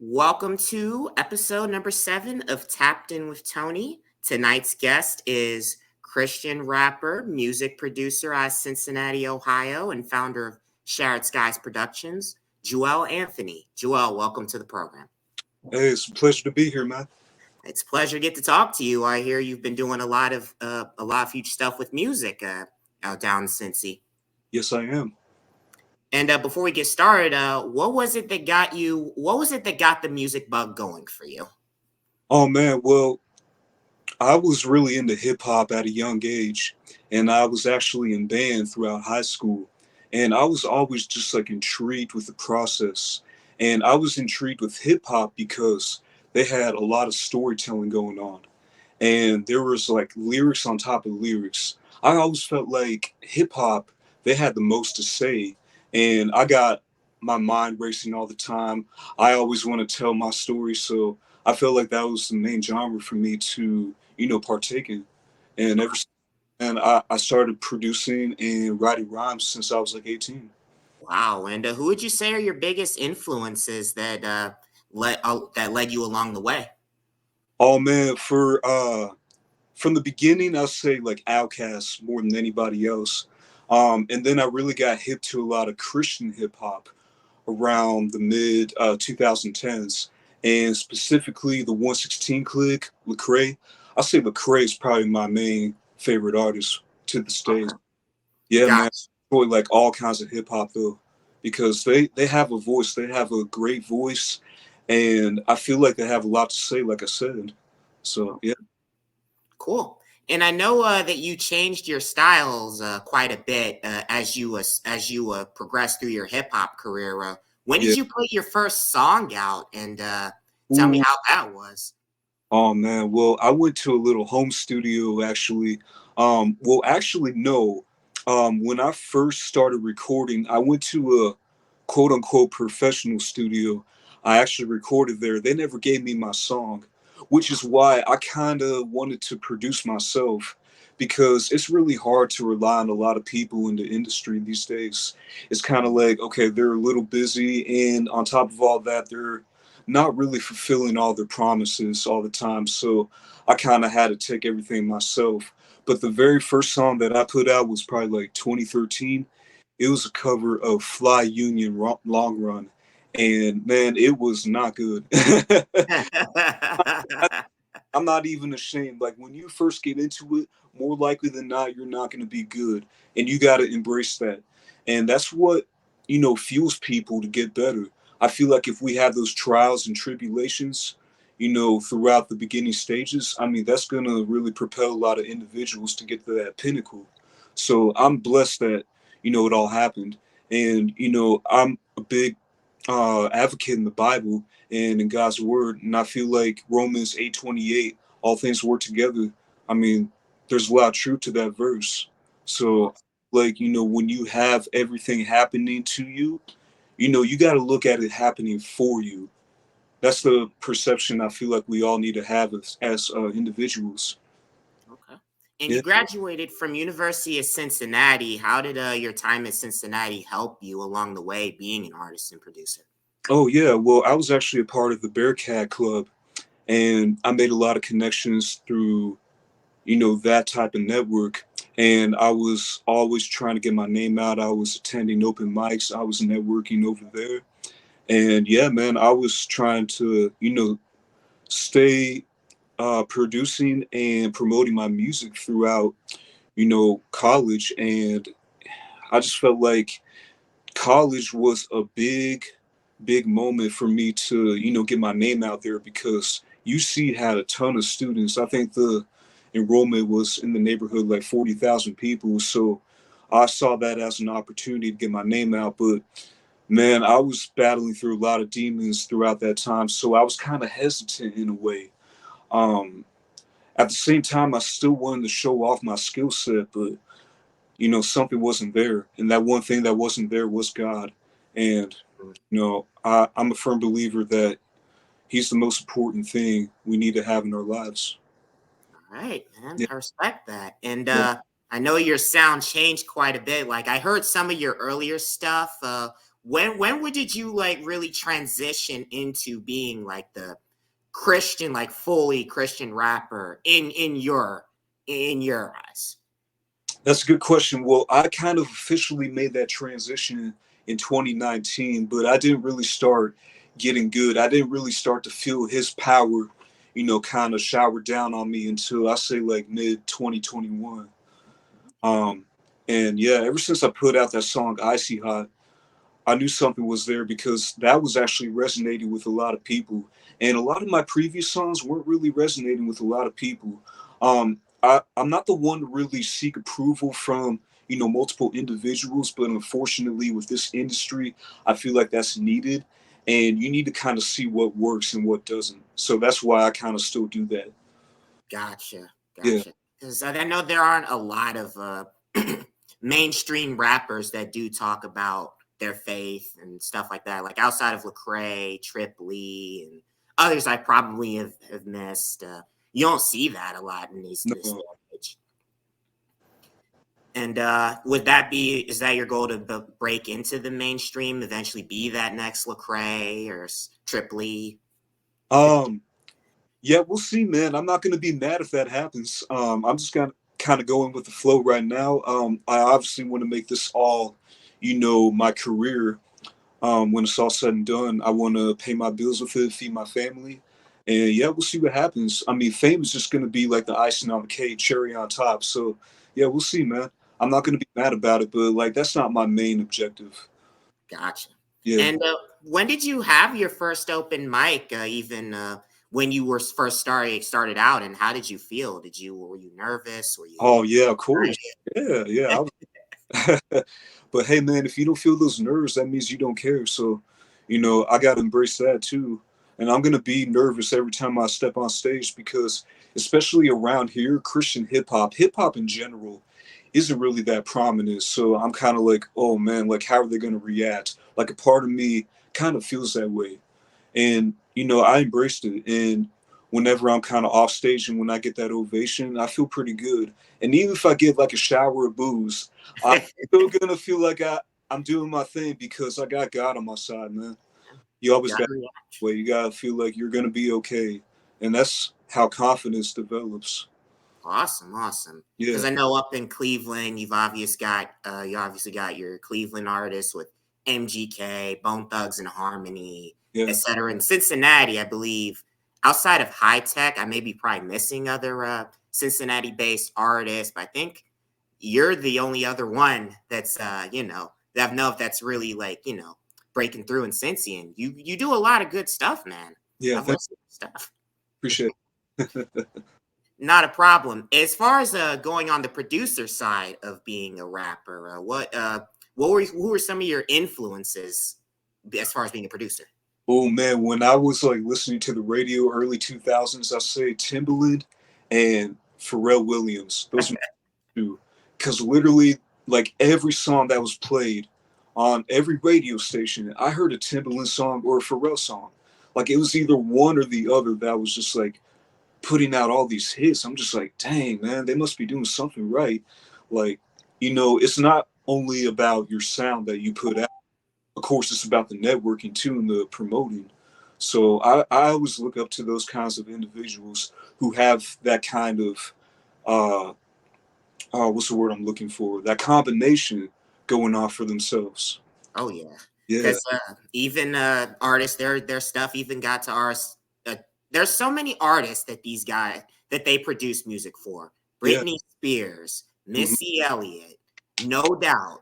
Welcome to episode number 7 of Tapped In with Tony. Tonight's guest is Christian rapper, music producer out of Cincinnati, Ohio, and founder of Shattered Skyz Productions, Juel Anthony. Juel, welcome to the program. Hey, it's a pleasure to be here, man. It's a pleasure to get to talk to you. I hear you've been doing a lot of huge stuff with music out down in Cincy. Yes, I am. And before we get started, what was it that got you? What was it that got the music bug going for you? Oh man, well, I was really into hip hop at a young age, and I was actually in band throughout high school, and I was always just like intrigued with the process, and I was intrigued with hip hop because they had a lot of storytelling going on, and there was like lyrics on top of lyrics. I always felt like hip hop, they had the most to say, and I got my mind racing all the time. I always want to tell my story, so I felt like that was the main genre for me to, partake in. And ever since then, I started producing and writing rhymes since I was like 18. Wow. And who would you say are your biggest influences that led you along the way? Oh man, for from the beginning, I'll say like Outkast more than anybody else. And then I really got hip to a lot of Christian hip hop around the mid 2010s, and specifically the 116 Click, Lecrae. I'll say Lecrae is probably my main favorite artist to this day. Okay. Yeah, man, Gotcha. enjoy like all kinds of hip hop though, because they have a voice, they have a great voice, and I feel like they have a lot to say, like I said. So yeah. Cool. And I know that you changed your styles quite a bit as you progressed through your hip hop career. When Yeah. did you put your first song out? And tell me Ooh. how that was. Oh man, well, I went to a little home studio actually. Well, actually, no. When I first started recording, I went to a quote unquote professional studio. I actually recorded there. They never gave me my song, which is why I kind of wanted to produce myself because it's really hard to rely on a lot of people in the industry these days. It's kind of like, okay, they're a little busy, and on top of all that, they're not really fulfilling all their promises all the time. So I kind of had to take everything myself. But the very first song that I put out was probably like 2013. It was a cover of Fly Union Long Run. And man, it was not good. I'm not even ashamed. Like when you first get into it, more likely than not, you're not going to be good. And you got to embrace that. And that's what, fuels people to get better. I feel like if we have those trials and tribulations, throughout the beginning stages, I mean, that's going to really propel a lot of individuals to get to that pinnacle. So I'm blessed that, it all happened. And, I'm a big advocate in the Bible and in God's word. And I feel like Romans 8:28, all things work together. I mean, there's a lot of truth to that verse. So like, when you have everything happening to you, you got to look at it happening for you. That's the perception I feel like we all need to have as individuals. Okay. And you Yeah. graduated from University of Cincinnati. How did your time at Cincinnati help you along the way being an artist and producer? Oh yeah. Well, I was actually a part of the Bearcat Club, and I made a lot of connections through that type of network. And I was always trying to get my name out. I was attending open mics. I was networking over there. And yeah, man, I was trying to, stay producing and promoting my music throughout, college. And I just felt like college was a big moment for me to, get my name out there because UC had a ton of students. I think the enrollment was in the neighborhood like 40,000 people. So I saw that as an opportunity to get my name out. But man, I was battling through a lot of demons throughout that time. So I was kind of hesitant in a way. Um, at the same time, I still wanted to show off my skill set, but something wasn't there. And that one thing that wasn't there was God. And, I'm a firm believer that He's the most important thing we need to have in our lives. All right, man. Yeah. I respect that. And Yeah. I know your sound changed quite a bit. Like I heard some of your earlier stuff when did you like really transition into being like the Christian, like fully Christian rapper in your eyes? That's a good question. Well, I kind of officially made that transition in 2019, but I didn't really start getting good. I didn't really start to feel his power, kind of shower down on me until I say like mid 2021. Um, and yeah, ever since I put out that song Icy Hot, I knew something was there because that was actually resonating with a lot of people. And a lot of my previous songs weren't really resonating with a lot of people. I'm not the one to really seek approval from, multiple individuals, but unfortunately with this industry, I feel like that's needed. And you need to kind of see what works and what doesn't. So that's why I kind of still do that. Gotcha, Yeah. gotcha. Because I know there aren't a lot of mainstream rappers that do talk about their faith and stuff like that. Like outside of Lecrae, Trip Lee, and others I probably have missed. You don't see that a lot in this day No. and age. And is that your goal to break into the mainstream, eventually be that next Lecrae or Trip Lee? Um, Yeah, we'll see, man. I'm not going to be mad if that happens. I'm just gonna kind of going with the flow right now. I obviously want to make this all, my career. When it's all said and done, I want to pay my bills with it, feed my family, and yeah, we'll see what happens. I mean, fame is just going to be like the icing on the cake, cherry on top. So yeah, we'll see, man. I'm not going to be mad about it, but like that's not my main objective. Gotcha. Yeah. And when did you have your first open mic? Even when you were first started out, and how did you feel? Were you nervous? Were you Oh yeah, of course. excited? Yeah, yeah. But hey, man, if you don't feel those nerves, that means you don't care. So, I got to embrace that too. And I'm going to be nervous every time I step on stage because, especially around here, Christian hip hop in general, isn't really that prominent. So I'm kind of like, oh man, like, how are they going to react? Like, a part of me kind of feels that way. And, I embraced it. And whenever I'm kind of off stage and when I get that ovation, I feel pretty good. And even if I get like a shower of booze, I'm still gonna feel like I'm doing my thing because I got God on my side, man. You always Got got me. way. You gotta feel like you're gonna be okay, and that's how confidence develops. Awesome, awesome. Because Yeah, I know up in Cleveland, you obviously got your Cleveland artists with MGK, Bone Thugs and Harmony, yeah, etc. In Cincinnati, I believe, outside of High Tech, I may be probably missing other Cincinnati-based artists, but I think you're the only other one that's that I know if that's really like breaking through in Cincy. And you do a lot of good stuff, man. yeah. I've listened to stuff. Appreciate it. Not a problem. As far as going on the producer side of being a rapper, who were some of your influences as far as being a producer? Oh man, when I was like listening to the radio early 2000s, I say Timbaland and Pharrell Williams. Those two, because literally, like every song that was played on every radio station, I heard a Timbaland song or a Pharrell song. Like it was either one or the other that was just like putting out all these hits. I'm just like, dang man, they must be doing something right. Like, it's not only about your sound that you put out. Of course, it's about the networking too and the promoting. So I always look up to those kinds of individuals who have that kind of uh, what's the word I'm looking for? That combination going on for themselves. Oh yeah, Yeah, because even artists, their stuff even got to ours. There's so many artists that they produce music for. yeah, Britney Spears, hmm Missy Elliott, No Doubt,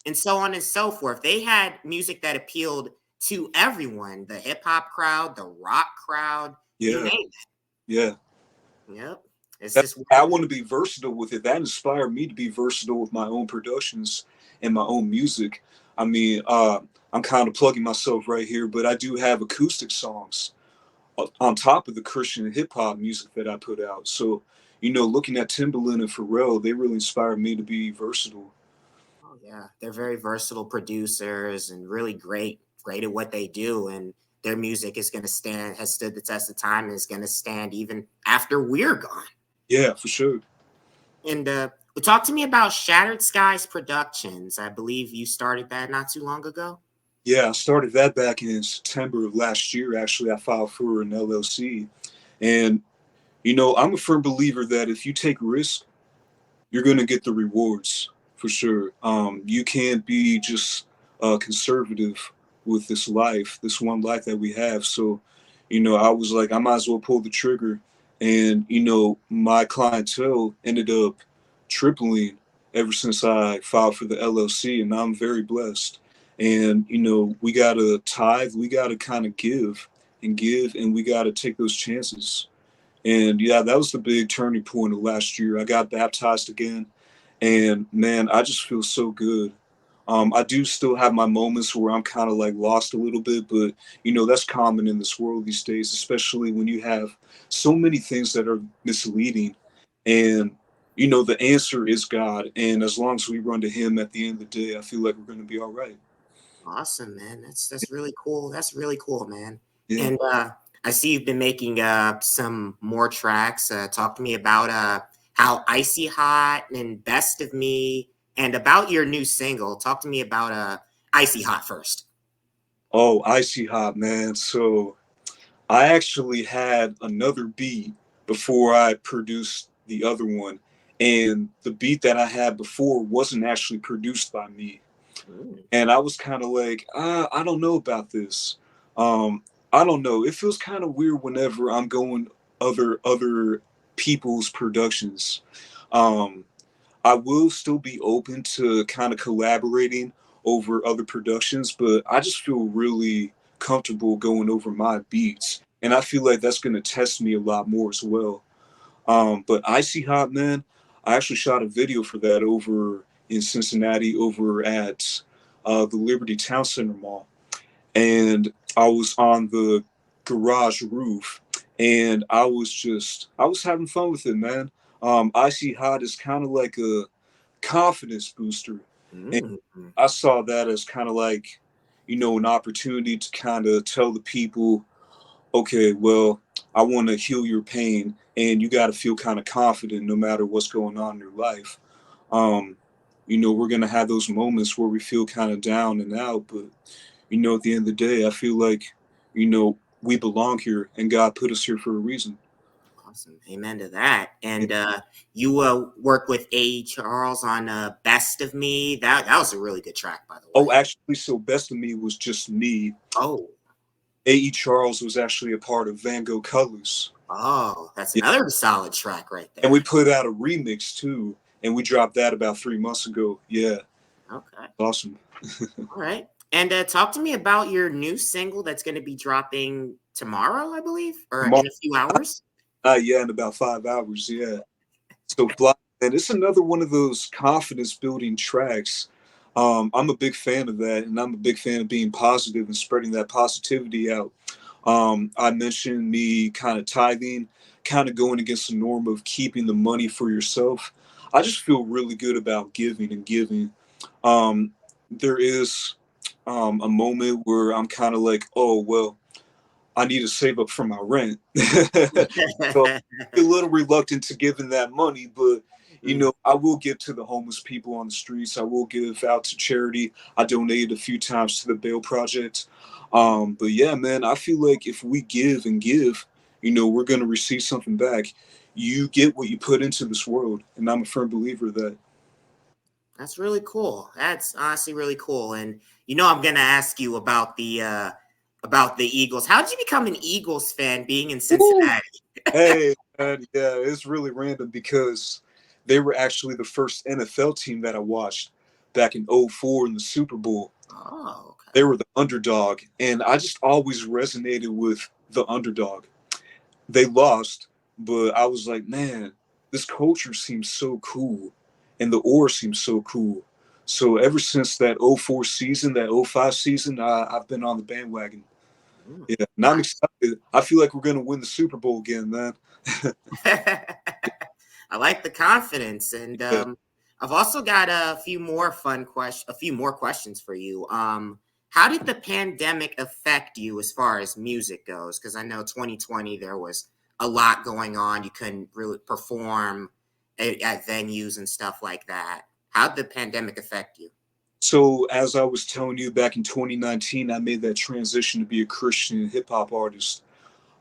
and so on and so forth. They had music that appealed to everyone: the hip hop crowd, the rock crowd, you yeah, name yeah. it. Yep, it's That, just I one. want to be versatile with it. That inspired me to be versatile with my own productions and my own music. I mean, I'm kind of plugging myself right here, but I do have acoustic songs on top of the Christian hip hop music that I put out. So, looking at Timbaland and Pharrell, they really inspired me to be versatile. Oh yeah, they're very versatile producers and really great at what they do. And their music is going to stand, has stood the test of time, and is going to stand even after we're gone. Yeah, for sure. And talk to me about Shattered Skyz Productions. I believe you started that not too long ago. Yeah, I started that back in September of last year. Actually, I filed for an LLC. And, I'm a firm believer that if you take risks, you're going to get the rewards for sure. You can't be just conservative with this life, this one life that we have. So, I was like, I might as well pull the trigger. And, my clientele ended up tripling ever since I filed for the LLC. And I'm very blessed. And, we got to tithe, we got to kind of give, and we got to take those chances. And yeah, that was the big turning point of last year. I got baptized again, and man, I just feel so good. I do still have my moments where I'm kind of like lost a little bit, but that's common in this world these days, especially when you have so many things that are misleading. And the answer is God, and as long as we run to Him at the end of the day, I feel like we're going to be all right. Awesome, man. That's really cool. That's really cool, man. Yeah. And I see you've been making some more tracks. Talk to me about how Icy Hot and Best of Me, and about your new single. Talk to me about Icy Hot first. Oh, Icy Hot, man. So I actually had another beat before I produced the other one. And the beat that I had before wasn't actually produced by me. Mm. And I was kind of like, I don't know about this. Um, I don't know. It feels kind of weird whenever I'm going other people's productions. Um, I will still be open to kind of collaborating over other productions, but I just feel really comfortable going over my beats. And I feel like that's going to test me a lot more as well. But Icy Hot, man, I actually shot a video for that over in Cincinnati, over at the Liberty Town Center Mall. And I was on the garage roof, and I was having fun with it, man. Icy Hot is kind of like a confidence booster. And Mm. I saw that as kind of like, an opportunity to kind of tell the people, okay, well, I want to heal your pain, and you got to feel kind of confident no matter what's going on in your life. Um, we're going to have those moments where we feel kind of down and out, but, at the end of the day, I feel like, we belong here and God put us here for a reason. Awesome. Amen to that. And you work with A. Charles on Best of Me. That was a really good track, by the Oh, way. actually, so Best of Me was just me. Oh, A.E. Charles was actually a part of Van Gogh Colors. oh, that's Yeah. another solid track right And we there. put out a remix too, and we dropped that about 3 months ago. Yeah, Okay. awesome. All right. And talk to me about your new single that's going to be dropping tomorrow, I believe, or Tomorrow, in a few hours. yeah, in about 5 hours. Yeah. So Fly, and it's another one of those confidence building tracks. I'm a big fan of that, and I'm a big fan of being positive and spreading that positivity out. I mentioned me kind of tithing, kind of going against the norm of keeping the money for yourself. I just feel really good about giving and giving. There is a moment where I'm kind of like, oh, well, I need to save up for my rent. So I'm a little reluctant to giving that money, but Mm. I will give to the homeless people on the streets. I will give out to charity. I donated a few times to the Bail Project. But yeah, man, I feel like if we give and give, we're gonna receive something back. You get what you put into this world, and I'm a firm believer of that. That's really cool. That's honestly really cool. And I'm gonna ask you about the Eagles. How did you become an Eagles fan being in Woo! Cincinnati? Hey, man, yeah, it's really random because they were actually the first NFL team that I watched back in '04 in the Super Bowl. Oh, They okay. were the underdog, and I just always resonated with the underdog. They lost, but I was like, man, this culture seems so cool, and the aura seems so cool. So ever since that '04 season, that '05 season, I've been on the bandwagon. Mm, Yeah, and I'm nice. excited. I feel like we're gonna win the Super Bowl again, man. I like the confidence, and Yeah. I've also got a few more questions for you. How did the pandemic affect you as far as music goes? Because I know 2020 there was a lot going on. You couldn't really perform at venues and stuff like that. How did the pandemic affect you? So as I was telling you, back in 2019, I made that transition to be a Christian hip hop artist.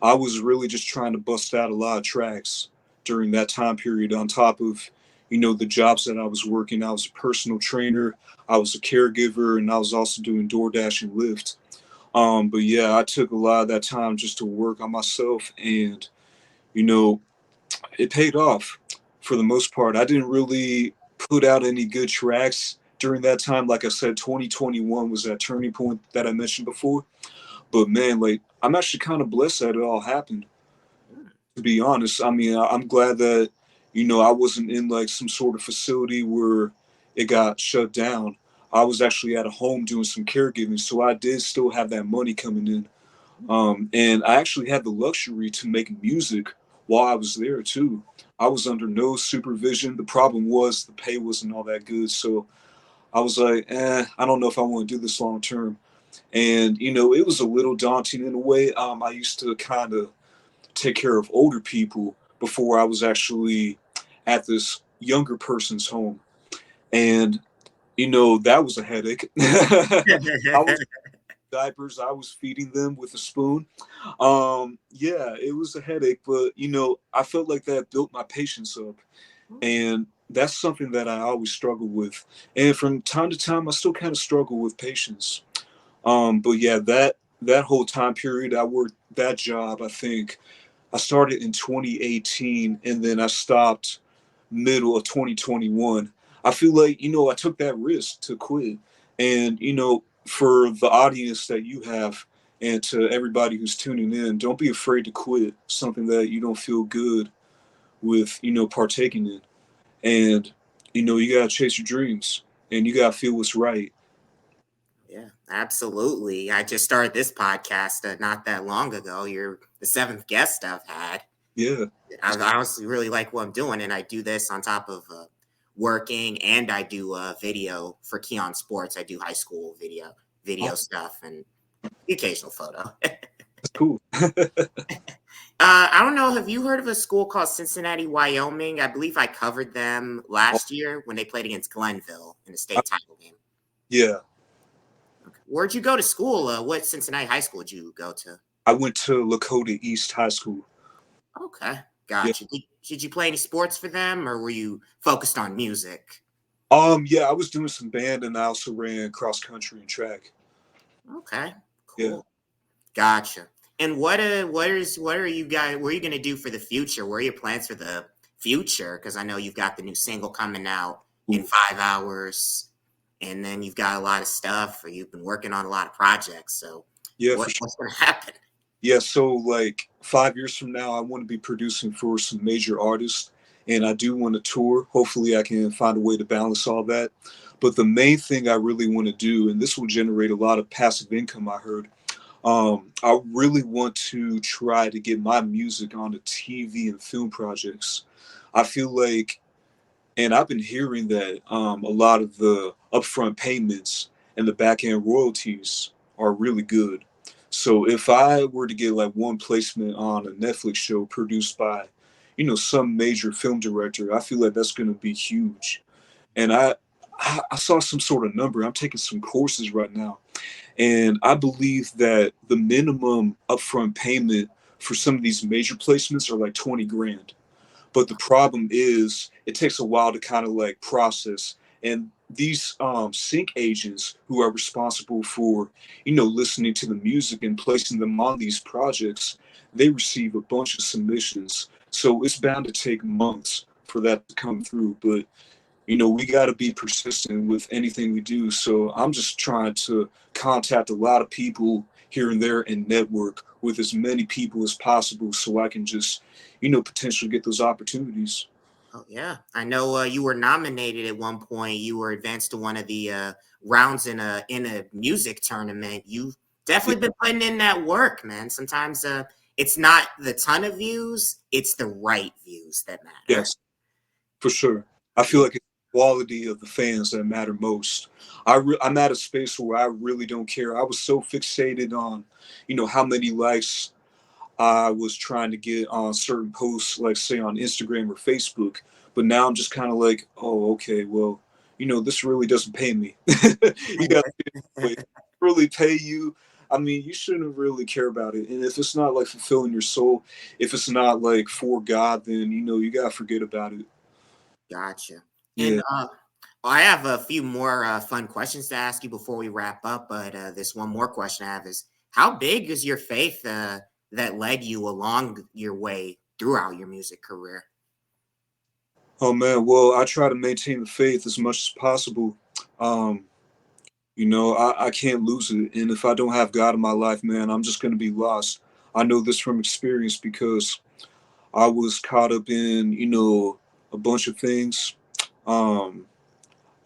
I was really just trying to bust out a lot of tracks during that time period on top of, the jobs that I was working. I was a personal trainer, I was a caregiver, and I was also doing DoorDash and Lyft. But yeah, I took a lot of that time just to work on myself, and you know, it paid off for the most part. I didn't really put out any good tracks during that time. Like I said, 2021 was that turning point that I mentioned before. But man, like I'm actually kind of blessed that it all happened. Mm. To be honest, I mean, I'm glad that I wasn't in like some sort of facility where it got shut down. I was actually at a home doing some caregiving, so I did still have that money coming in. And I actually had the luxury to make music while I was there too. I was under no supervision. The problem was the pay wasn't all that good, so I was like, I don't know if I want to do this long term. And it was a little daunting in a way. I used to kind of take care of older people before I was actually at this younger person's home, and that was a headache. I was diapers. I was feeding them with a spoon. Yeah, it was a headache, but I felt like that built my patience up, and that's something that I always struggle with. And from time to time, I still kind of struggle with patience. But yeah, that whole time period, I worked that job. I think I started in 2018, and then I stopped middle of 2021. I feel like, I took that risk to quit. And, for the audience that you have and to everybody who's tuning in, don't be afraid to quit something that you don't feel good with, partaking in. And, you got to chase your dreams and you got to feel what's right. Yeah, absolutely. I just started this podcast not that long ago. You're the seventh guest I've had. Yeah. I honestly really like what I'm doing, and I do this on top of working, and I do video for Keon Sports. I do high school video Awesome. stuff, and the occasional photo. That's cool. I don't know. Have you heard of a school called Cincinnati, Wyoming? I believe I covered them last year when they played against Glenville in the state title game. Yeah. Where'd you go to school? What Cincinnati high school did you go to? I went to Lakota East High School. Okay, Yeah. gotcha. Did you play any sports for them, or were you focused on music? Yeah, I was doing some band and I also ran cross country and track. Okay, Yeah. cool. Gotcha. And what are you guys? What are you gonna do for the future? What are your plans for the future? Because I know you've got the new single coming out in Ooh. 5 hours, and then you've got a lot of stuff. Or you've been working on a lot of projects. So Yeah, for sure. what's gonna happen? Yeah, so like 5 years from now, I want to be producing for some major artists, and I do want to tour. Hopefully, I can find a way to balance all that. But the main thing I really want to do, and this will generate a lot of passive income, I heard. I really want to try to get my music onto TV and film projects. I feel like, and I've been hearing that a lot of the upfront payments and the back end royalties are really good. So if I were to get like one placement on a Netflix show produced by, some major film director, I feel like that's going to be huge. And I saw some sort of number. I'm taking some courses right now, and I believe that the minimum upfront payment for some of these major placements are like 20 grand. But the problem is it takes a while to kind of like process. And these sync agents who are responsible for, listening to the music and placing them on these projects, they receive a bunch of submissions. So it's bound to take months for that to come through. But we got to be persistent with anything we do. So I'm just trying to contact a lot of people here and there and network with as many people as possible so I can just, potentially get those opportunities. Oh yeah, I know you were nominated at one point. You were advanced to one of the rounds in a music tournament. You've Yeah, definitely been putting in that work, man. Sometimes it's not the ton of views; it's the right views that matter. yes, for sure. I feel Yeah. like it's the quality of the fans that matter most. I'm at a space where I really don't care. I was so fixated on, how many likes I was trying to get on certain posts, like say on Instagram or Facebook. But now I'm just kind of like, oh, okay, well, this really doesn't pay me. You got to really pay you. I mean, you shouldn't really care about it. And if it's not like fulfilling your soul, if it's not like for God, then you gotta forget about it. Gotcha. Yeah. And I have a few more fun questions to ask you before we wrap up. But this one more question I have is, how big is your faith that led you along your way throughout your music career? Oh man, well, I try to maintain the faith as much as possible. Um, I can't lose it. And if I don't have God in my life, man, I'm just gonna be lost. I know this from experience because I was caught up in, a bunch of things. Um,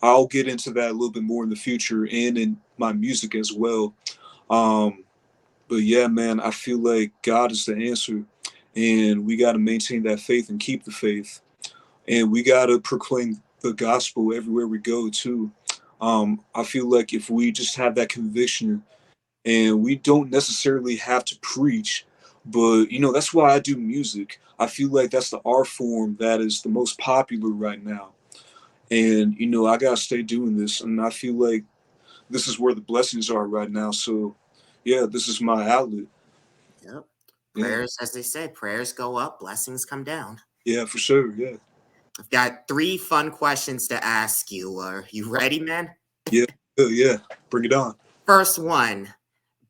I'll get into that a little bit more in the future and in my music as well. Um, but yeah, man, I feel like God is the answer, and we got to maintain that faith and keep the faith, and we got to proclaim the gospel everywhere we go too. I feel like if we just have that conviction, and we don't necessarily have to preach, but that's why I do music. I feel like that's the art form that is the most popular right now, and I gotta stay doing this, and I feel like this is where the blessings are right now. So yeah, this is my outlet. Yep. Yeah, Prayers, as they say, prayers go up, blessings come down. yeah, for sure. Yeah, I've got three fun questions to ask you. Are you ready, man? yeah, yeah. Bring it on. First one,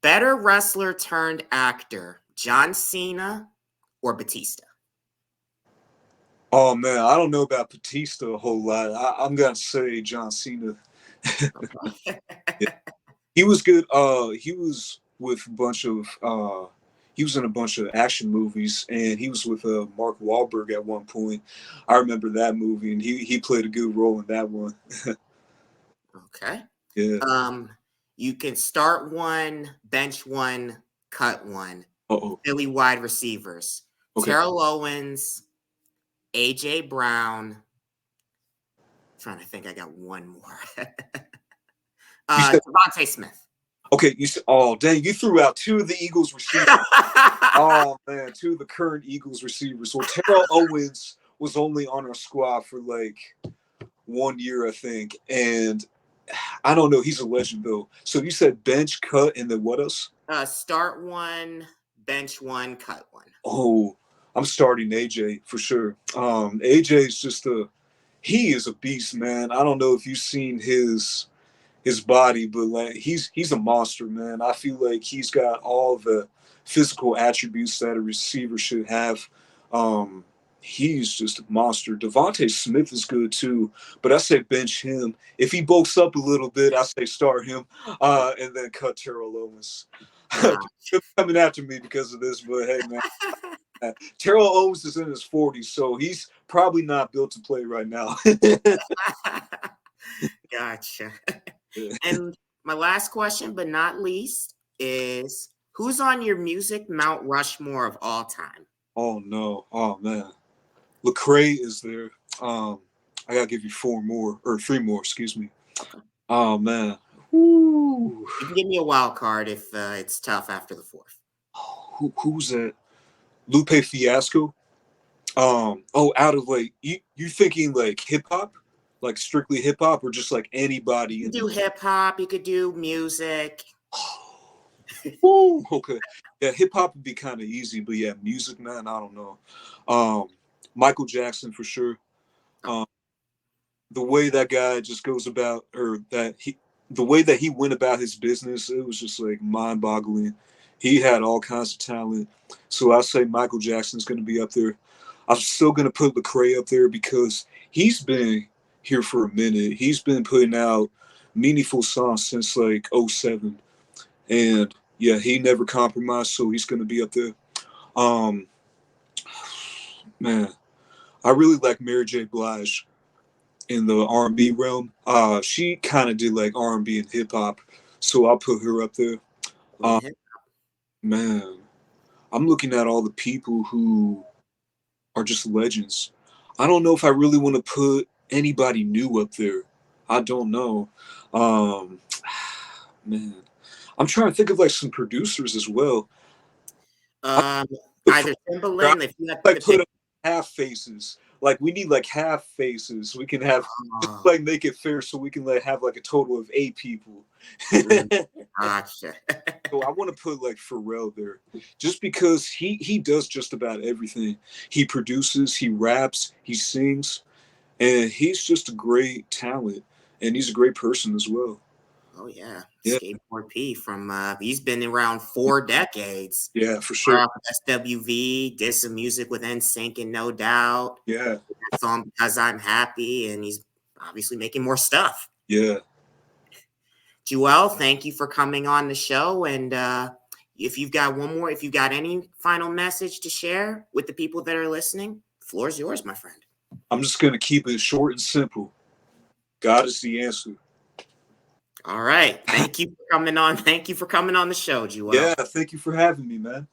better wrestler turned actor, John Cena or Batista? Oh man, I don't know about Batista a whole lot. I'm gonna say John Cena. Okay. Yeah. He was good. He was in a bunch of action movies, and he was with Mark Wahlberg at one point. I remember that movie, and he played a good role in that one. Okay. Yeah. Um, you can start one, bench one, cut one. Oh. Philly wide receivers. Okay. Terrell Owens, AJ Brown. Trying to think, I got one more. You said Devontae Smith. okay. You said, oh dang, you threw out two of the Eagles receivers. Oh man, two of the current Eagles receivers. Well, Terrell Owens was only on our squad for like 1 year, I think, and I don't know. He's a legend though. So you said bench, cut, and then what else? Start one, bench one, cut one. Oh, I'm starting AJ for sure. AJ is just he is a beast, man. I don't know if you've seen his body, but like he's a monster, man. I feel like he's got all the physical attributes that a receiver should have. Um, he's just a monster. Devontae Smith is good too, but I say bench him. If he bulks up a little bit, I say start him, and then cut Terrell Owens. Nah. Coming after me because of this, but hey, man. Terrell Owens is in his 40s, so he's probably not built to play right now. Gotcha. And my last question, but not least, is who's on your music Mount Rushmore of all time? Oh no! Oh man, Lecrae is there. I gotta give you four more or three more. Excuse me. Okay. Oh man. Woo. You can give me a wild card if it's tough after the fourth. Who's that? Lupe Fiasco. Oh, out of like you thinking like hip hop, like strictly hip hop, or just like anybody You in could do hip hop, you could do music. Woo, okay. Yeah, hip hop would be kind of easy, but yeah, music, man, I don't know. Um, Michael Jackson for sure. Um, the way that guy just goes about, the way that he went about his business, it was just like mind-boggling. He had all kinds of talent, so I say Michael Jackson's going to be up there. I'm still going to put Lecrae up there because he's been here for a minute. He's been putting out meaningful songs since like '07. And yeah, he never compromised, so he's going to be up there. Um, man, I really like Mary J. Blige in the R&B realm. She kind of did like R&B and hip hop, so I'll put her up there. Um, man, I'm looking at all the people who are just legends. I don't know if I really want to put anybody new up there. I don't know. Um, man, I'm trying to think of like some producers as well. Um, The Either I Timbaland, if you had like to put pick. up half faces, Like we need like half faces. We can have just Oh, like make it fair so we can like have like a total of 8 people. mm, gotcha. So I want to put like Pharrell there, just because he does just about everything. He produces, he raps, he sings, and he's just a great talent, and he's a great person as well. Oh yeah, Yeah, Skateboard P from he's been around 4 decades. yeah, for sure. Started off with SWV, did some music with NSYNC and No Doubt. Yeah, That song Because I'm Happy, and he's obviously making more stuff. yeah. Juel, thank you for coming on the show. And if you've got one more, if you've got any final message to share with the people that are listening, floor's yours, my friend. I'm just gonna keep it short and simple. God is the answer. All right. Thank you for coming on. Thank you for coming on the show, Yeah, Juel. thank you for having me, man.